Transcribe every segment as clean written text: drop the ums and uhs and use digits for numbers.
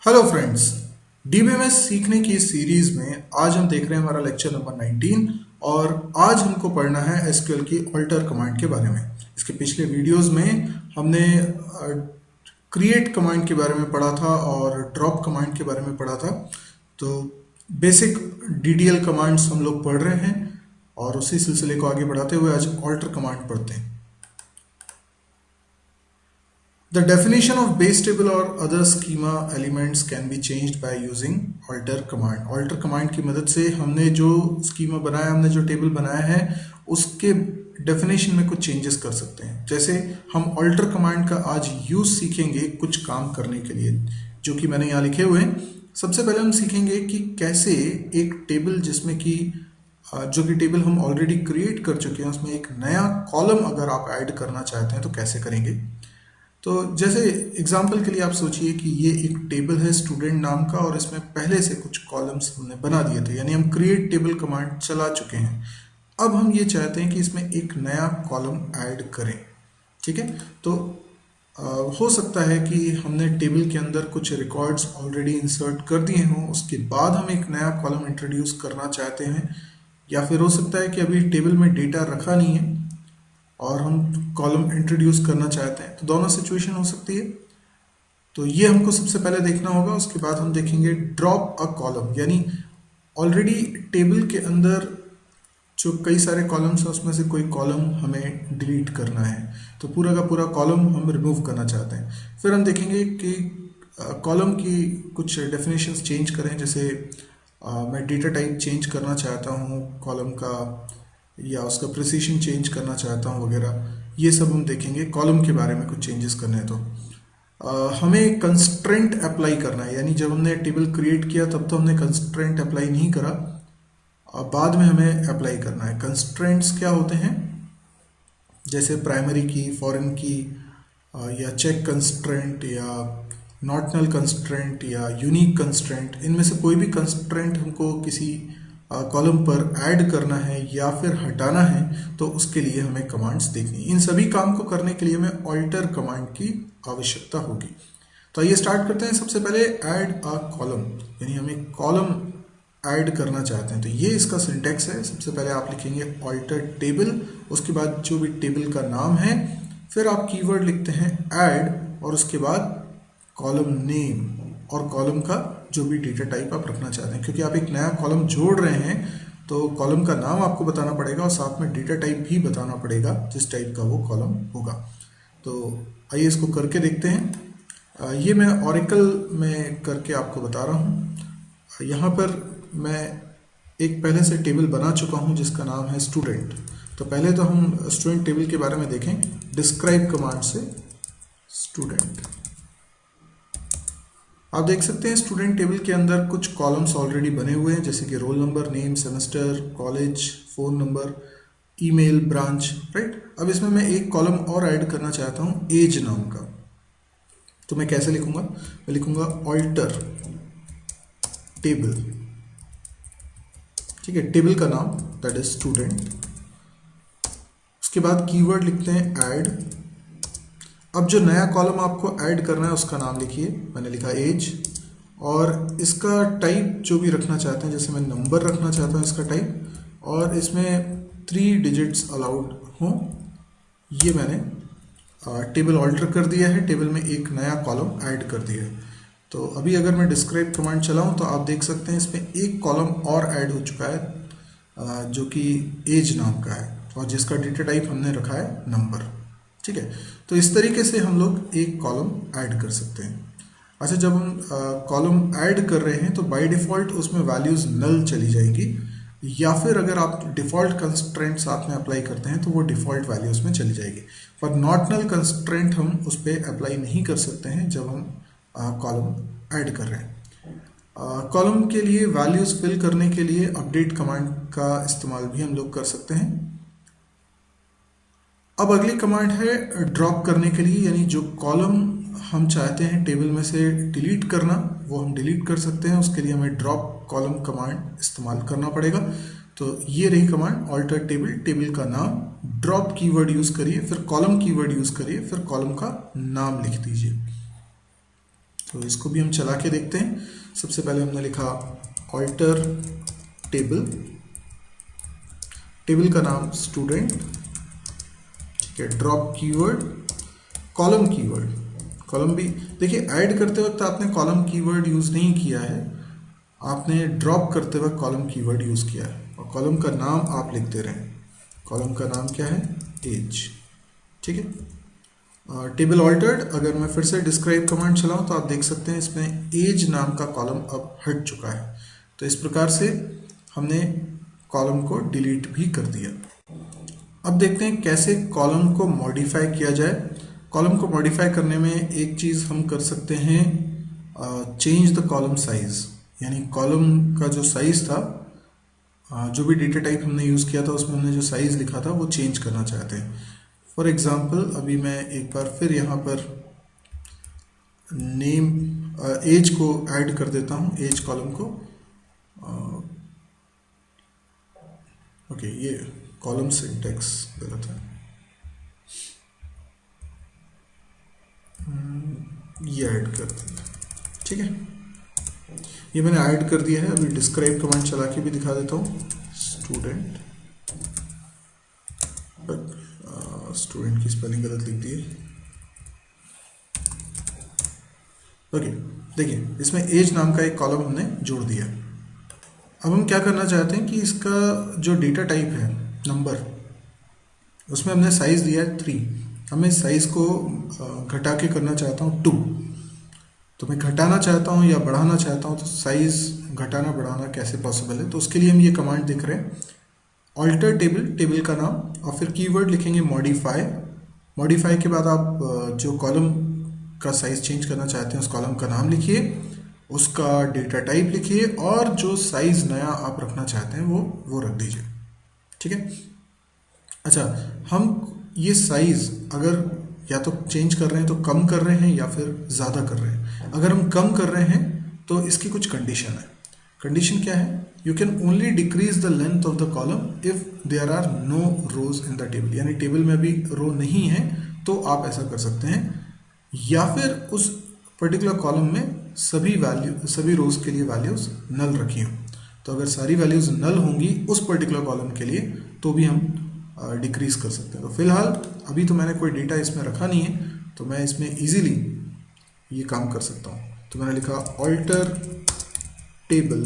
Hello friends. DBMS सीखने की इस सीरीज में आज हम देख रहे हैं हमारा लेक्चर नंबर 19 और आज हमको पढ़ना है एसक्यूएल की ऑल्टर कमांड के बारे में। इसके पिछले वीडियोस में हमने क्रिएट कमांड के बारे में पढ़ा था और ड्रॉप कमांड के बारे में पढ़ा था। तो बेसिक डीडीएल कमांड्स हम लोग पढ़ रहे हैं और उसी सिलसिले को आगे बढ़ाते हुए आज ऑल्टर कमांड पढ़ते हैं। The definition of base table or other schema elements can be changed by using alter command. alter command की मदद से हमने जो schema बनाया, हमने जो टेबल बनाया है उसके डेफिनेशन में कुछ चेंजेस कर सकते हैं। जैसे हम alter command का आज यूज सीखेंगे कुछ काम करने के लिए, जो कि मैंने यहाँ लिखे हुए हैं। सबसे पहले हम सीखेंगे कि कैसे एक टेबल जिसमें कि जो कि टेबल हम ऑलरेडी क्रिएट कर चुके हैं उसमें एक नया कॉलम अगर आप ऐड करना चाहते हैं तो कैसे करेंगे। तो जैसे एग्जाम्पल के लिए आप सोचिए कि ये एक टेबल है स्टूडेंट नाम का और इसमें पहले से कुछ कॉलम्स हमने बना दिए थे, यानी हम क्रिएट टेबल कमांड चला चुके हैं। अब हम ये चाहते हैं कि इसमें एक नया कॉलम ऐड करें। ठीक है, तो हो सकता है कि हमने टेबल के अंदर कुछ रिकॉर्ड्स ऑलरेडी इंसर्ट कर दिए हों, उसके बाद हम एक नया कॉलम इंट्रोड्यूस करना चाहते हैं, या फिर हो सकता है कि अभी टेबल में डेटा रखा नहीं है और हम कॉलम इंट्रोड्यूस करना चाहते हैं। तो दोनों सिचुएशन हो सकती है। तो ये हमको सबसे पहले देखना होगा। उसके बाद हम देखेंगे ड्रॉप अ कॉलम, यानी ऑलरेडी टेबल के अंदर जो कई सारे कॉलम्स हैं उसमें से कोई कॉलम हमें डिलीट करना है, तो पूरा का पूरा कॉलम हम रिमूव करना चाहते हैं। फिर हम देखेंगे कि कॉलम की कुछ डेफिनेशंस चेंज करें। जैसे मैं डेटा टाइप चेंज करना चाहता हूँ कॉलम का, या उसका प्रिसीशन चेंज करना चाहता हूँ वगैरह, ये सब हम देखेंगे। कॉलम के बारे में कुछ चेंजेस करने हैं तो हमें कंस्ट्रेंट अप्लाई करना है, यानी जब हमने टेबल क्रिएट किया तब तो हमने कंस्ट्रेंट अप्लाई नहीं करा, बाद में हमें अप्लाई करना है। कंस्ट्रेंट्स क्या होते हैं? जैसे प्राइमरी की, फॉरेन की, या चेक कंस्ट्रेंट, या नॉट नल कंस्ट्रेंट, या यूनिक कंस्ट्रेंट। इनमें से कोई भी कंस्ट्रेंट हमको किसी कॉलम पर ऐड करना है या फिर हटाना है तो उसके लिए हमें कमांड्स देखनी है। इन सभी काम को करने के लिए हमें ऑल्टर कमांड की आवश्यकता होगी। तो आइए स्टार्ट करते हैं। सबसे पहले ऐड अ कॉलम, यानी हम एक कॉलम ऐड करना चाहते हैं। तो ये इसका सिंटेक्स है। सबसे पहले आप लिखेंगे ऑल्टर टेबल, उसके बाद जो भी टेबल का नाम है, फिर आप कीवर्ड लिखते हैं ऐड, और उसके बाद कॉलम नेम और कॉलम का जो भी डेटा टाइप आप रखना चाहते हैं। क्योंकि आप एक नया कॉलम जोड़ रहे हैं तो कॉलम का नाम आपको बताना पड़ेगा और साथ में डेटा टाइप भी बताना पड़ेगा जिस टाइप का वो कॉलम होगा। तो आइए इसको करके देखते हैं। ये मैं ऑरेकल में करके आपको बता रहा हूँ। यहाँ पर मैं एक पहले से टेबल बना चुका हूँ जिसका नाम है स्टूडेंट। तो पहले तो हम स्टूडेंट टेबल के बारे में देखें। डिस्क्राइब कमांड से स्टूडेंट, आप देख सकते हैं स्टूडेंट टेबल के अंदर कुछ कॉलम्स ऑलरेडी बने हुए हैं, जैसे कि roll number, name, semester, college, phone number, email, branch, right. अब इसमें मैं एक कॉलम और ऐड करना चाहता हूं एज नाम का। तो मैं कैसे लिखूंगा? मैं लिखूंगा ऑल्टर टेबल। ठीक है, टेबल का नाम दैट इज स्टूडेंट। उसके बाद कीवर्ड लिखते हैं ऐड। अब जो नया कॉलम आपको ऐड करना है उसका नाम लिखिए। मैंने लिखा एज, और इसका टाइप जो भी रखना चाहते हैं, जैसे मैं नंबर रखना चाहता हूँ इसका टाइप, और इसमें 3 डिजिट्स अलाउड हों। ये मैंने टेबल ऑल्टर कर दिया है, टेबल में एक नया कॉलम ऐड कर दिया है। तो अभी अगर मैं डिस्क्राइब कमांड चलाऊँ तो आप देख सकते हैं इसमें एक कॉलम और ऐड हो चुका है जो कि एज नाम का है और जिसका डेटा टाइप हमने रखा है नंबर। ठीक है, तो इस तरीके से हम लोग एक कॉलम ऐड कर सकते हैं। अच्छा, जब हम कॉलम ऐड कर रहे हैं तो बाय डिफ़ॉल्ट उसमें वैल्यूज़ नल चली जाएगी, या फिर अगर आप डिफ़ॉल्ट कंस्ट्रेंट साथ में अप्लाई करते हैं तो वो डिफ़ॉल्ट वैल्यूज़ में चली जाएगी। पर नॉट नल कंस्ट्रेंट हम उस पर अप्लाई नहीं कर सकते हैं जब हम कॉलम ऐड कर रहे हैं। कॉलम के लिए वैल्यूज़ फिल करने के लिए अपडेट कमांड का इस्तेमाल भी हम लोग कर सकते हैं। अब अगली कमांड है ड्रॉप करने के लिए, यानी जो कॉलम हम चाहते हैं टेबल में से डिलीट करना वो हम डिलीट कर सकते हैं। उसके लिए हमें ड्रॉप कॉलम कमांड इस्तेमाल करना पड़ेगा। तो ये रही कमांड ऑल्टर टेबल, टेबल का नाम, ड्रॉप कीवर्ड यूज़ करिए, फिर कॉलम कीवर्ड यूज़ करिए, फिर कॉलम का नाम लिख दीजिए। तो इसको भी हम चला के देखते हैं। सबसे पहले हमने लिखा ऑल्टर टेबल, टेबल का नाम स्टूडेंट, ठीक है, drop keyword, column keyword, column भी देखिए ऐड करते वक्त आपने कॉलम कीवर्ड यूज़ नहीं किया है, आपने ड्रॉप करते वक्त कॉलम कीवर्ड यूज़ किया है, और कॉलम का नाम आप लिख दे रहे हैं। कॉलम का नाम क्या है? एज, ठीक है। टेबल ऑल्टर्ड, अगर मैं फिर से डिस्क्राइब कमांड चलाऊं तो आप देख सकते हैं इसमें एज नाम का कॉलम अब हट चुका है। तो इस प्रकार से हमने कॉलम को डिलीट भी कर दिया। अब देखते हैं कैसे कॉलम को मॉडिफाई किया जाए। कॉलम को मॉडिफाई करने में एक चीज़ हम कर सकते हैं, चेंज द कॉलम साइज, यानी कॉलम का जो साइज था, जो भी डेटा टाइप हमने यूज़ किया था उसमें हमने जो साइज़ लिखा था वो चेंज करना चाहते हैं। फॉर एग्ज़ाम्पल अभी मैं एक बार फिर यहाँ पर नेम एज को ऐड कर देता हूँ, एज कॉलम को। ओके, ये कॉलम सिंटैक्स गलत है, ये ऐड कर दिया, ठीक है, ये मैंने ऐड कर दिया है। अभी डिस्क्राइब कमांड चला के भी दिखा देता हूँ। स्टूडेंट, स्टूडेंट की स्पेलिंग गलत लिख दी है। ओके, देखिए इसमें एज नाम का एक कॉलम हमने जोड़ दिया। अब हम क्या करना चाहते हैं कि इसका जो डेटा टाइप है नंबर, उसमें हमने साइज दिया है 3, हमें साइज़ को घटा के करना चाहता हूँ 2। तो मैं घटाना चाहता हूँ या बढ़ाना चाहता हूँ, तो साइज़ घटाना बढ़ाना कैसे पॉसिबल है, तो उसके लिए हम ये कमांड देख रहे हैं, ऑल्टर टेबल, टेबल का नाम, और फिर कीवर्ड लिखेंगे मॉडिफाई। मॉडिफाई के बाद आप जो कॉलम का साइज़ चेंज करना चाहते हैं उस कॉलम का नाम लिखिए, उसका डेटा टाइप लिखिए, और जो साइज़ नया आप रखना चाहते हैं वो रख दीजिए, ठीक है। अच्छा, हम ये साइज़ अगर या तो चेंज कर रहे हैं तो कम कर रहे हैं या फिर ज़्यादा कर रहे हैं। अगर हम कम कर रहे हैं तो इसकी कुछ कंडीशन है। कंडीशन क्या है? You can only decrease the length of the column if there are no rows in the table, यानी टेबल में भी रो नहीं है तो आप ऐसा कर सकते हैं, या फिर उस पर्टिकुलर कॉलम में सभी रोज के लिए वैल्यूज नल रखी हो। तो अगर सारी वैल्यूज नल होंगी उस पर्टिकुलर कॉलम के लिए तो भी हम डिक्रीज कर सकते हैं। तो फिलहाल अभी तो मैंने कोई डेटा इसमें रखा नहीं है, तो मैं इसमें इजीली ये काम कर सकता हूँ। तो मैंने लिखा ऑल्टर टेबल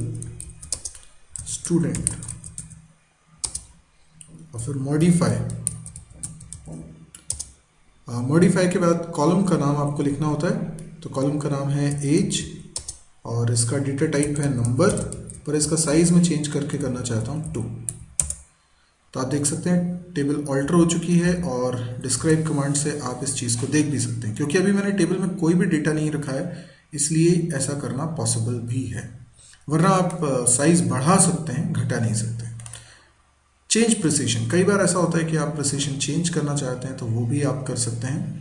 स्टूडेंट और फिर मॉडिफाई। मॉडिफाई के बाद कॉलम का नाम आपको लिखना होता है। तो कॉलम का नाम है एज और इसका डेटा टाइप है नंबर, पर इसका साइज में चेंज करके करना चाहता हूँ 2। तो आप देख सकते हैं टेबल ऑल्टर हो चुकी है, और डिस्क्राइब कमांड से आप इस चीज़ को देख भी सकते हैं। क्योंकि अभी मैंने टेबल में कोई भी डेटा नहीं रखा है इसलिए ऐसा करना पॉसिबल भी है, वरना आप साइज बढ़ा सकते हैं, घटा नहीं सकते। चेंज प्रिसीशन, कई बार ऐसा होता है कि आप प्रिसीशन चेंज करना चाहते हैं तो वो भी आप कर सकते हैं।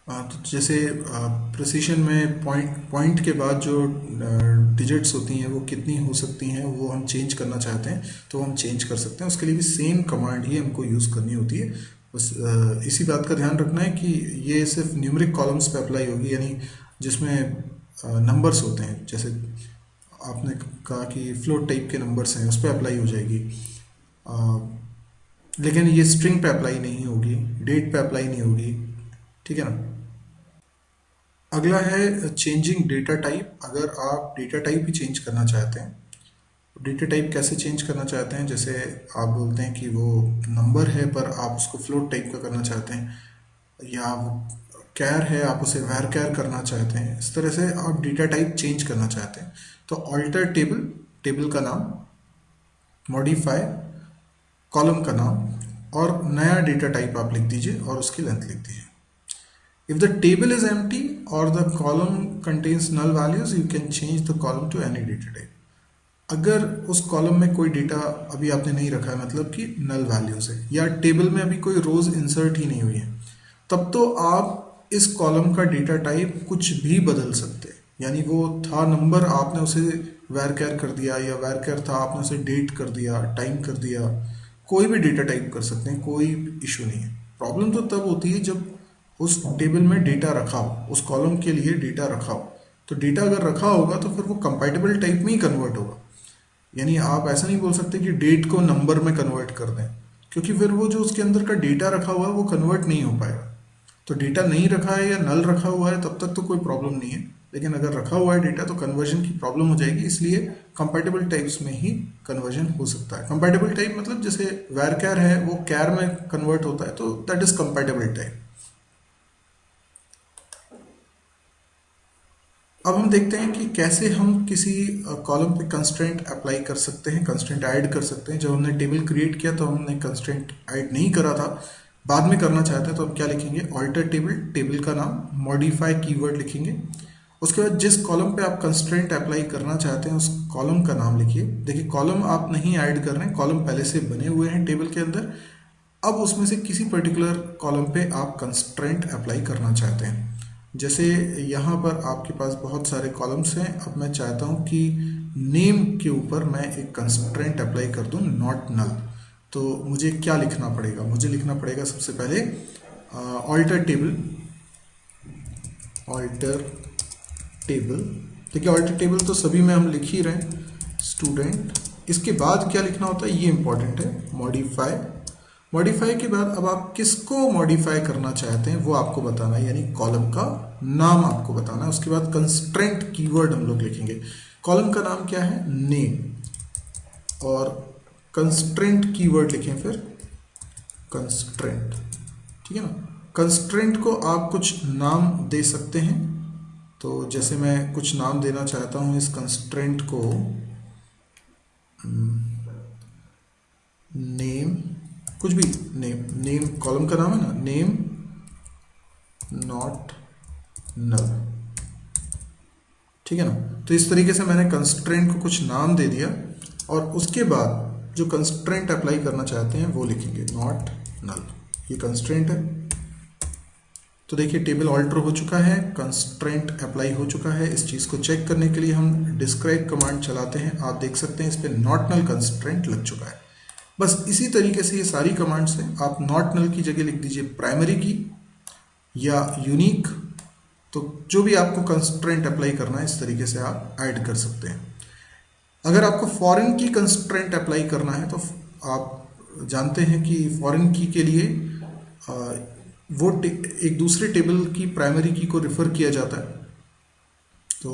तो जैसे प्रिसीशन में पॉइंट के बाद जो डिजिट्स होती हैं वो कितनी हो सकती हैं वो हम चेंज करना चाहते हैं तो हम चेंज कर सकते हैं। उसके लिए भी सेम कमांड ही हमको यूज़ करनी होती है। बस इसी बात का ध्यान रखना है कि ये सिर्फ न्यूमेरिक कॉलम्स पे अप्लाई होगी, यानी जिसमें नंबर्स होते हैं, जैसे आपने कहा कि फ्लोट टाइप के नंबर्स हैं उस पर अप्लाई हो जाएगी, लेकिन ये स्ट्रिंग पे अप्लाई नहीं होगी, डेट पे अप्लाई नहीं होगी, ठीक है ना। अगला है चेंजिंग डेटा टाइप। अगर आप डेटा टाइप ही चेंज करना चाहते हैं, डेटा टाइप कैसे चेंज करना चाहते हैं, जैसे आप बोलते हैं कि वो नंबर है पर आप उसको फ्लोट टाइप का करना चाहते हैं, या वो कैर है आप उसे वैर कैर करना चाहते हैं, इस तरह से आप डेटा टाइप चेंज करना चाहते हैं तो ऑल्टर टेबल, टेबल का नाम, मॉडिफाई, कॉलम का नाम और नया डेटा टाइप आप लिख दीजिए और उसकी लेंथ लिख दीजिए। If the table is empty or the column contains null values, you can change the column to any data type. अगर उस कॉलम में कोई डेटा अभी आपने नहीं रखा है, मतलब कि नल वैल्यूज है, या टेबल में अभी कोई रोज इंसर्ट ही नहीं हुई है, तब तो आप इस कॉलम का डेटा टाइप कुछ भी बदल सकते हैं। यानी वो था नंबर, आपने उसे वैर कैर कर दिया, या वैर कैर था आपने उसे डेट कर दिया, टाइम कर दिया, कोई भी डेटा टाइप कर सकते हैं, कोई इशू नहीं है। प्रॉब्लम तो तब होती है जब उस टेबल में डेटा रखा हो, उस कॉलम के लिए डेटा रखा हो। तो डेटा अगर रखा होगा तो फिर वो कंपैटिबल टाइप में ही कन्वर्ट होगा। यानी आप ऐसा नहीं बोल सकते कि डेट को नंबर में कन्वर्ट कर दें, क्योंकि फिर वो जो उसके अंदर का डेटा रखा हुआ है वो कन्वर्ट नहीं हो पाएगा। तो डेटा नहीं रखा है या नल रखा हुआ है तब तक तो कोई प्रॉब्लम नहीं है, लेकिन अगर रखा हुआ है डेटा तो कन्वर्जन की प्रॉब्लम हो जाएगी। इसलिए कंपैटिबल टाइप्स में ही कन्वर्जन हो सकता है। कंपैटिबल टाइप मतलब जैसे वैर कैर है वो कैर में कन्वर्ट होता है, तो दैट इज कंपैटिबल टाइप। अब हम देखते हैं कि कैसे हम किसी कॉलम पे कंस्ट्रेंट अप्लाई कर सकते हैं, कंस्ट्रेंट ऐड कर सकते हैं। जब हमने टेबल क्रिएट किया तो हमने कंस्ट्रेंट ऐड नहीं करा था, बाद में करना चाहते हैं तो हम क्या लिखेंगे, ऑल्टर टेबल, टेबल का नाम, मॉडिफाई कीवर्ड लिखेंगे। उसके बाद जिस कॉलम पे आप कंस्ट्रेंट अप्लाई करना चाहते हैं उस कॉलम का नाम लिखिए। देखिए कॉलम आप नहीं ऐड कर रहे हैं, कॉलम पहले से बने हुए हैं टेबल के अंदर। अब उसमें से किसी पर्टिकुलर कॉलम पे आप कंस्ट्रेंट अप्लाई करना चाहते हैं। जैसे यहाँ पर आपके पास बहुत सारे कॉलम्स हैं। अब मैं चाहता हूँ कि नेम के ऊपर मैं एक कंस्ट्रेंट अप्लाई कर दूँ, नॉट नल। तो मुझे क्या लिखना पड़ेगा, मुझे लिखना पड़ेगा सबसे पहले ऑल्टर टेबल, ऑल्टर टेबल। देखिए ऑल्टर टेबल तो सभी में हम लिख ही रहे हैं, स्टूडेंट। इसके बाद क्या लिखना होता है ये इंपॉर्टेंट है, मॉडिफाई। मॉडिफाई के बाद अब आप किसको मॉडिफाई करना चाहते हैं वो आपको बताना है, यानी कॉलम का नाम आपको बताना है। उसके बाद कंस्ट्रेंट कीवर्ड हम लोग लिखेंगे। कॉलम का नाम क्या है, नेम, और कंस्ट्रेंट कीवर्ड लिखें फिर कंस्ट्रेंट, ठीक है ना। कंस्ट्रेंट को आप कुछ नाम दे सकते हैं। तो जैसे मैं कुछ नाम देना चाहता हूं इस कंस्ट्रेंट को, नेम, कुछ भी, नेम, नेम कॉलम का नाम है ना, नेम नॉट नल, ठीक है ना। तो इस तरीके से मैंने कंस्ट्रेंट को कुछ नाम दे दिया और उसके बाद जो कंस्ट्रेंट अप्लाई करना चाहते हैं वो लिखेंगे, नॉट नल। ये कंस्ट्रेंट है। तो देखिए टेबल ऑल्टर हो चुका है, कंस्ट्रेंट अप्लाई हो चुका है। इस चीज़ को चेक करने के लिए हम डिस्क्राइब कमांड चलाते हैं। आप देख सकते हैं इस पर नॉट नल कंस्ट्रेंट लग चुका है। बस इसी तरीके से ये सारी कमांड्स हैं। आप नॉट नल की जगह लिख दीजिए प्राइमरी की या यूनिक। तो जो भी आपको कंस्ट्रेंट अप्लाई करना है इस तरीके से आप ऐड कर सकते हैं। अगर आपको फॉरेन की कंस्ट्रेंट अप्लाई करना है तो आप जानते हैं कि फॉरेन की के लिए वो एक दूसरे टेबल की प्राइमरी की को रिफर किया जाता है। तो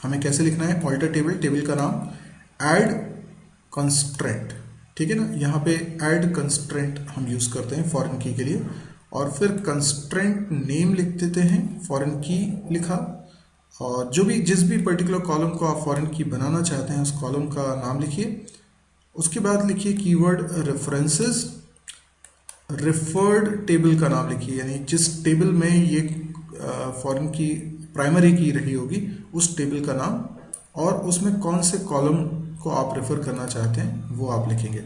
हमें कैसे लिखना है, ऑल्टर टेबल, टेबल का नाम, ऐड कंस्ट्रेंट, ठीक है ना। यहाँ पे ऐड कंस्ट्रेंट हम यूज़ करते हैं फॉरेन की के लिए, और फिर कंस्ट्रेंट नेम लिख देते हैं, फॉरेन की लिखा, और जो भी जिस भी पर्टिकुलर कॉलम को आप फॉरेन की बनाना चाहते हैं उस कॉलम का नाम लिखिए। उसके बाद लिखिए कीवर्ड रेफरेंसेस, रेफर्ड टेबल का नाम लिखिए, यानी जिस टेबल में ये फॉरेन की प्राइमरी की रही होगी उस टेबल का नाम, और उसमें कौन से कॉलम को आप रेफर करना चाहते हैं वो आप लिखेंगे।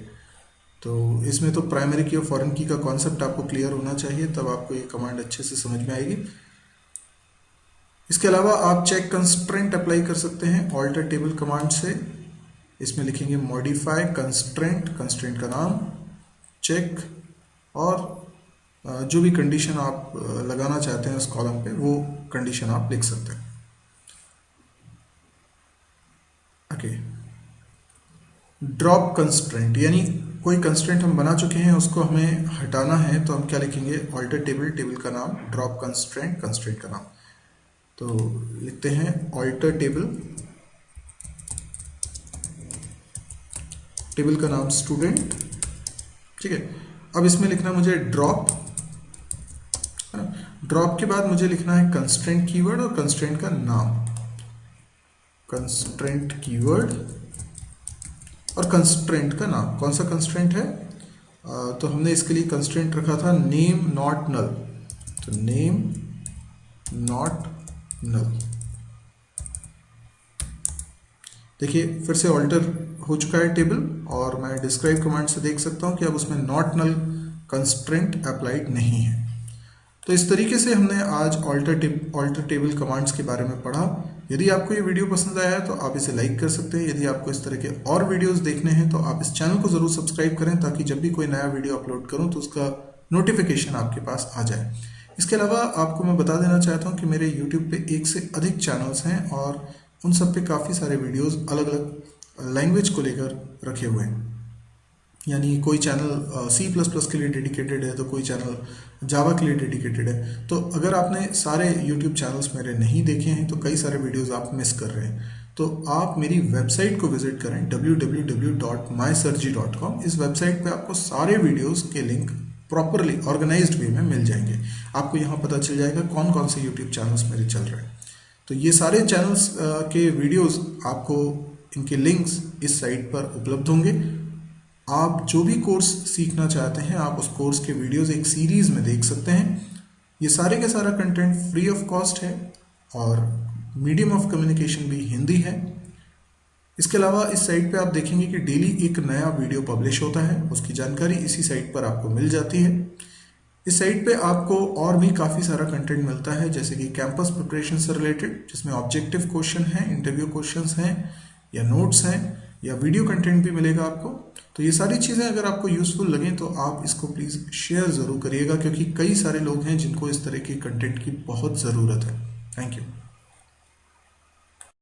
तो इसमें तो प्राइमरी की और फॉरेन की का कॉन्सेप्ट आपको क्लियर होना चाहिए, तब आपको ये कमांड अच्छे से समझ में आएगी। इसके अलावा आप चेक कंस्ट्रेंट अप्लाई कर सकते हैं ऑल्टर टेबल कमांड से। इसमें लिखेंगे मॉडिफाई कंस्ट्रेंट, कंस्ट्रेंट का नाम, चेक, और जो भी कंडीशन आप लगाना चाहते हैं उस कॉलम पे वो कंडीशन आप लिख सकते हैं। ओके, ड्रॉप कंस्ट्रेंट, यानी कोई कंस्ट्रेंट हम बना चुके हैं उसको हमें हटाना है तो हम क्या लिखेंगे, ऑल्टर टेबल, टेबल का नाम, ड्रॉप कंस्ट्रेंट, कंस्ट्रेंट का नाम। तो लिखते हैं ऑल्टर टेबल, टेबल का नाम स्टूडेंट, ठीक है। अब इसमें लिखना मुझे ड्रॉप, है ना। ड्रॉप के बाद मुझे लिखना है कंस्ट्रेंट कीवर्ड और कंस्ट्रेंट का नाम, कंस्ट्रेंट कीवर्ड और कंस्ट्रेंट का नाम। कौन सा कंस्ट्रेंट है, तो हमने इसके लिए कंस्ट्रेंट रखा था नेम नॉट नल, तो नेम नॉट नल। देखिए फिर से ऑल्टर हो चुका है टेबल, और मैं डिस्क्राइब कमांड से देख सकता हूं कि अब उसमें नॉट नल कंस्ट्रेंट अप्लाइड नहीं है। तो इस तरीके से हमने आज ऑल्टर टेबल कमांड्स के बारे में पढ़ा। यदि आपको ये वीडियो पसंद आया है तो आप इसे लाइक कर सकते हैं। यदि आपको इस तरह के और वीडियोस देखने हैं तो आप इस चैनल को ज़रूर सब्सक्राइब करें, ताकि जब भी कोई नया वीडियो अपलोड करूं तो उसका नोटिफिकेशन आपके पास आ जाए। इसके अलावा आपको मैं बता देना चाहता हूं कि मेरे YouTube पे 1 से अधिक चैनल्स हैं और उन सब पे काफ़ी सारे वीडियोस अलग अलग लैंग्वेज को लेकर रखे हुए हैं। यानी कोई चैनल C++ के लिए डेडिकेटेड है तो कोई चैनल जावा के लिए डेडिकेटेड है। तो अगर आपने सारे YouTube चैनल्स मेरे नहीं देखे हैं तो कई सारे वीडियोस आप मिस कर रहे हैं। तो आप मेरी वेबसाइट को विजिट करें www.mysurgery.com। इस वेबसाइट पे आपको सारे वीडियोस के लिंक प्रॉपरली ऑर्गेनाइज्ड वे में मिल जाएंगे। आपको यहाँ पता चल जाएगा कौन कौन से YouTube चैनल्स मेरे चल रहे हैं। तो ये सारे चैनल्स के वीडियोस आपको, इनके लिंक्स इस साइट पर उपलब्ध होंगे। आप जो भी कोर्स सीखना चाहते हैं आप उस कोर्स के वीडियोस एक सीरीज में देख सकते हैं। ये सारे का सारा कंटेंट फ्री ऑफ कॉस्ट है और मीडियम ऑफ कम्युनिकेशन भी हिंदी है। इसके अलावा इस साइट पे आप देखेंगे कि डेली एक नया वीडियो पब्लिश होता है, उसकी जानकारी इसी साइट पर आपको मिल जाती है। इस साइट पे आपको और भी काफ़ी सारा कंटेंट मिलता है, जैसे कि कैंपस प्रिपरेशन से रिलेटेड, जिसमें ऑब्जेक्टिव क्वेश्चन हैं, इंटरव्यू क्वेश्चंस हैं या नोट्स हैं या वीडियो कंटेंट भी मिलेगा आपको। तो ये सारी चीज़ें अगर आपको यूज़फुल लगें तो आप इसको प्लीज़ शेयर ज़रूर करिएगा, क्योंकि कई सारे लोग हैं जिनको इस तरह के कंटेंट की बहुत ज़रूरत है। Thank you.